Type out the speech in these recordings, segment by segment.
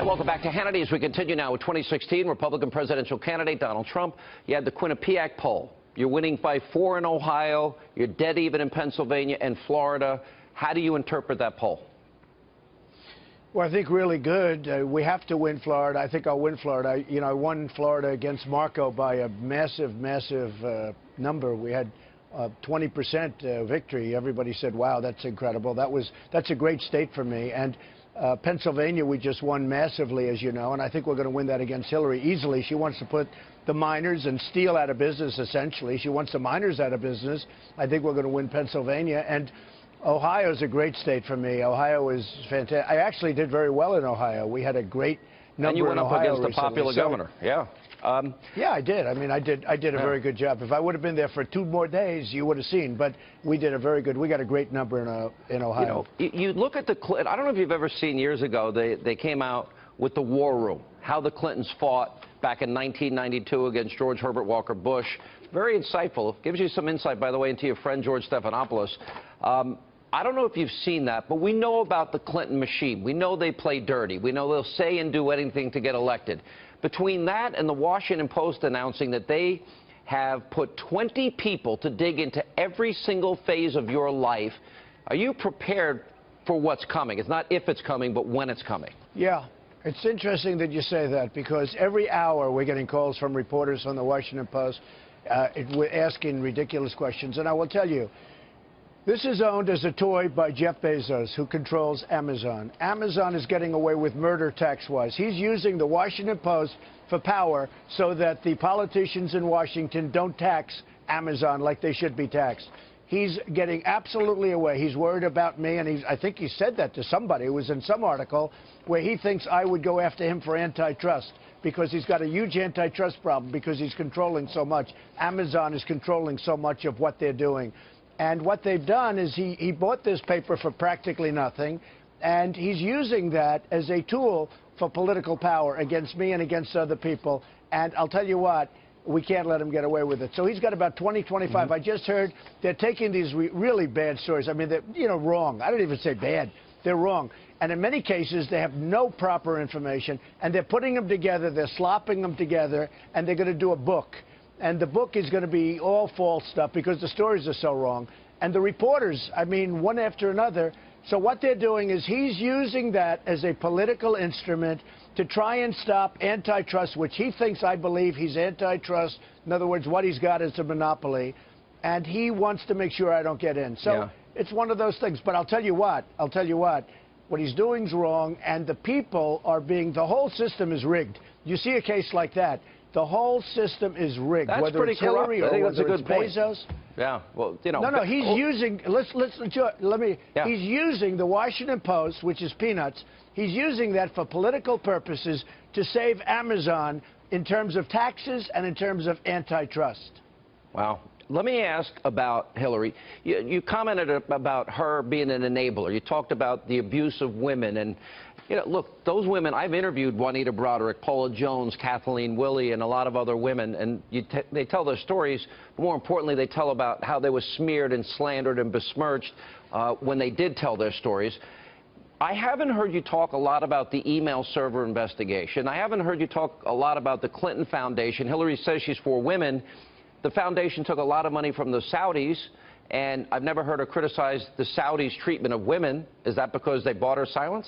And welcome back to Hannity as we continue now with 2016 Republican presidential candidate Donald Trump. You had the Quinnipiac poll. You're winning by 4 in Ohio. You're dead even in Pennsylvania and Florida. How do you interpret that poll? Well, I think really good. We have to win Florida. I think I'll win Florida. I won Florida against Marco by a massive number. We had 20% victory. Everybody said, wow, that's incredible. That's a great state for me. And Pennsylvania, we just won massively, as you know, and I think we're going to win that against Hillary easily. She wants to put the miners and steel out of business, essentially. She wants the miners out of business. I think we're going to win Pennsylvania. And Ohio is a great state for me. Ohio is fantastic. I actually did very well in Ohio. We had a great number in Ohio. And you went up against recently. the popular governor. Yeah. Yeah, I did. I mean, I did a very good job. If I would have been there for 2 more days, you would have seen. But we did a very good. We got a great number in Ohio. You look at the Clinton. I don't know if you've ever seen years ago. They came out with the War Room, how the Clintons fought back in 1992 against George Herbert Walker Bush. Very insightful. Gives you some insight, by the way, into your friend George Stephanopoulos. I don't know if you've seen that, but we know about the Clinton machine. We know they play dirty. We know they'll say and do anything to get elected. Between that and the Washington Post announcing that they have put 20 people to dig into every single phase of your life, are you prepared for what's coming? It's not if it's coming, but when it's coming. Yeah. It's interesting that you say that, because every hour we're getting calls from reporters on the Washington Post asking ridiculous questions. And I will tell you, this is owned as a toy by Jeff Bezos, who controls Amazon. Amazon is getting away with murder tax-wise. He's using the Washington Post for power so that the politicians in Washington don't tax Amazon like they should be taxed. He's getting absolutely away. He's worried about me, and I think he said that to somebody. It was in some article where he thinks I would go after him for antitrust, because he's got a huge antitrust problem because he's controlling so much. Amazon is controlling so much of what they're doing. And what they've done is he bought this paper for practically nothing, and he's using that as a tool for political power against me and against other people. And I'll tell you what, we can't let him get away with it. So he's got about 20, 25. I just heard they're taking these really bad stories. I mean, they're wrong. I don't even say bad. They're wrong. And in many cases, they have no proper information, and they're putting them together, they're slopping them together, and they're going to do a book. And the book is going to be all false stuff because the stories are so wrong. And the reporters, I mean, one after another. So what they're doing is he's using that as a political instrument to try and stop antitrust, which he thinks, I believe, he's antitrust. In other words, what he's got is a monopoly. And he wants to make sure I don't get in. So it's one of those things. But I'll tell you what, what he's doing is wrong. And the people are the whole system is rigged. You see a case like that. The whole system is rigged. That's whether pretty it's Hillary corrupt. or I think that's whether a good it's point. Bezos. Yeah, well, No, he's using. He's using the Washington Post, which is peanuts. He's using that for political purposes to save Amazon in terms of taxes and in terms of antitrust. Wow. Let me ask about Hillary. You commented about her being an enabler. You talked about the abuse of women. And, look, those women, I've interviewed Juanita Broderick, Paula Jones, Kathleen Willey, and a lot of other women. And they tell their stories. But more importantly, they tell about how they were smeared and slandered and besmirched when they did tell their stories. I haven't heard you talk a lot about the email server investigation. I haven't heard you talk a lot about the Clinton Foundation. Hillary says she's for women. The foundation took a lot of money from the Saudis, and I've never heard her criticize the Saudis' treatment of women. Is that because they bought her silence?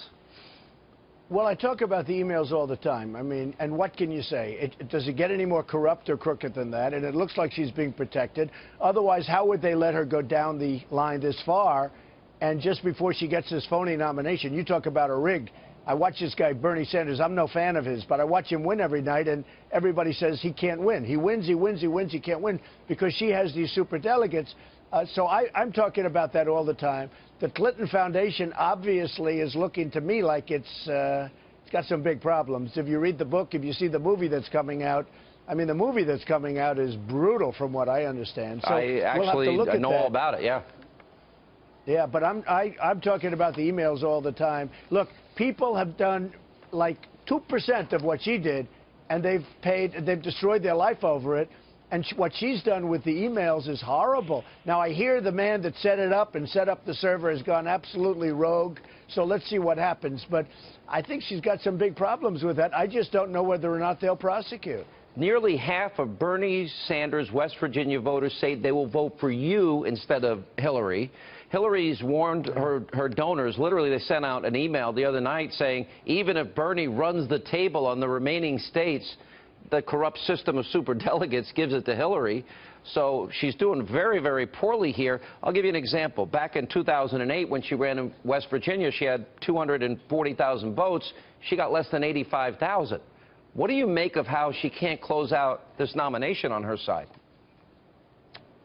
Well, I talk about the emails all the time. I mean, and what can you say? Does it get any more corrupt or crooked than that? And it looks like she's being protected. Otherwise, how would they let her go down the line this far? And just before she gets this phony nomination, you talk about a rig. I watch this guy, Bernie Sanders. I'm no fan of his, but I watch him win every night, and everybody says he can't win. He wins, he wins, he wins, he can't win because she has these superdelegates. So I'm talking about that all the time. The Clinton Foundation obviously is looking to me like it's got some big problems. If you read the book, if you see the movie that's coming out, I mean, the movie that's coming out is brutal from what I understand. So I actually know all about it, yeah. Yeah, but I'm talking about the emails all the time. Look, people have done like 2% of what she did, and they've destroyed their life over it. And what she's done with the emails is horrible. Now, I hear the man that set it up and set up the server has gone absolutely rogue, so let's see what happens. But I think she's got some big problems with that. I just don't know whether or not they'll prosecute. Nearly half of Bernie Sanders' West Virginia voters say they will vote for you instead of Hillary. Hillary's warned her donors. Literally, they sent out an email the other night saying even if Bernie runs the table on the remaining states, the corrupt system of superdelegates gives it to Hillary. So she's doing very, very poorly here. I'll give you an example. Back in 2008, when she ran in West Virginia, she had 240,000 votes. She got less than 85,000. What do you make of how she can't close out this nomination on her side?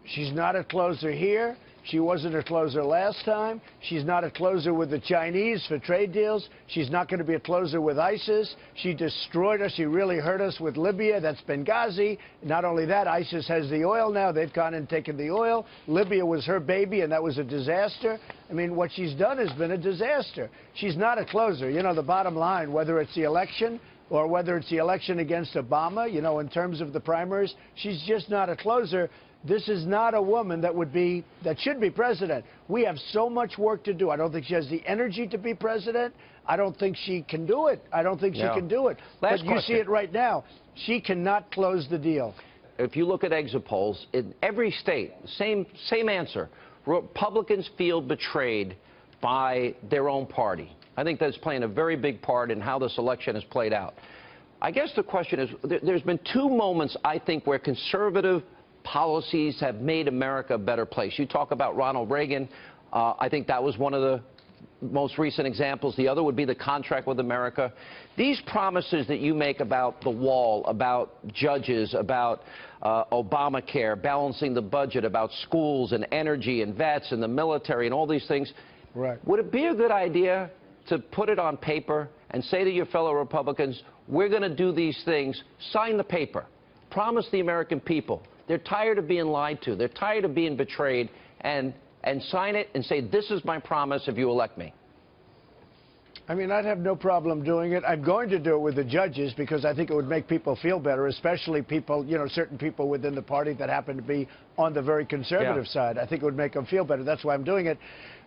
She's not a closer here. She wasn't a closer last time. She's not a closer with the Chinese for trade deals. She's not going to be a closer with ISIS. She destroyed us. She really hurt us with Libya. That's Benghazi. Not only that, ISIS has the oil now. They've gone and taken the oil. Libya was her baby, and that was a disaster. I mean, what she's done has been a disaster. She's not a closer. You know, the bottom line, whether it's the election or whether it's the election against Obama, you know, in terms of the primaries, she's just not a closer. This is not a woman that should be president. We have so much work to do. I don't think she has the energy to be president. I don't think she can do it. I don't think she can do it. But you see it right now. She cannot close the deal. If you look at exit polls, in every state, same answer. Republicans feel betrayed by their own party. I think that's playing a very big part in how this election has played out. I guess the question is, there's been two moments, I think, where conservative policies have made America a better place. You talk about Ronald Reagan. I think that was one of the most recent examples. The other would be the contract with America. These promises that you make about the wall, about judges, about Obamacare, balancing the budget, about schools and energy and vets and the military and all these things, right. Would it be a good idea to put it on paper and say to your fellow Republicans, we're going to do these things, sign the paper, promise the American people. They're tired of being lied to. They're tired of being betrayed, and sign it and say, this is my promise if you elect me. I mean, I'd have no problem doing it. I'm going to do it with the judges because I think it would make people feel better, especially people, you know, certain people within the party that happen to be on the very conservative side. I think it would make them feel better. That's why I'm doing it.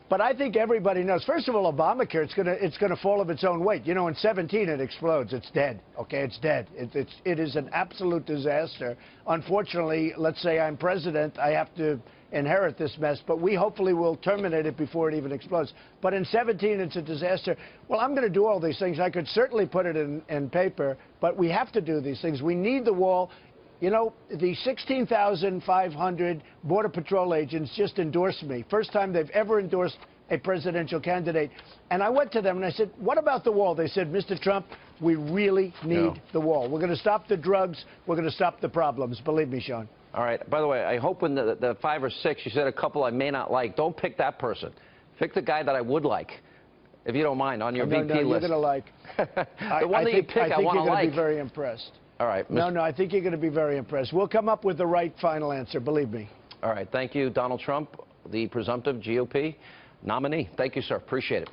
But I think everybody knows. First of all, Obamacare, it's gonna fall of its own weight. You know, in 17 it explodes. It's dead. Okay, it's dead. It is an absolute disaster. Unfortunately, let's say I'm president, I have to inherit this mess, but we hopefully will terminate it before it even explodes. But in 17, it's a disaster. Well, I'm going to do all these things. I could certainly put it in paper, but we have to do these things. We need the wall. You know, the 16,500 Border Patrol agents just endorsed me. First time they've ever endorsed a presidential candidate. And I went to them and I said, what about the wall? They said, Mr. Trump, we really need the wall. We're going to stop the drugs. We're going to stop the problems. Believe me, Sean. All right. By the way, I hope in the 5 or 6, you said a couple I may not like. Don't pick that person. Pick the guy that I would like, if you don't mind, on your VP list. You're going to like. The one that you pick, I want to like. I think you're going to be very impressed. All right. No, I think you're going to be very impressed. We'll come up with the right final answer, believe me. All right. Thank you, Donald Trump, the presumptive GOP nominee. Thank you, sir. Appreciate it.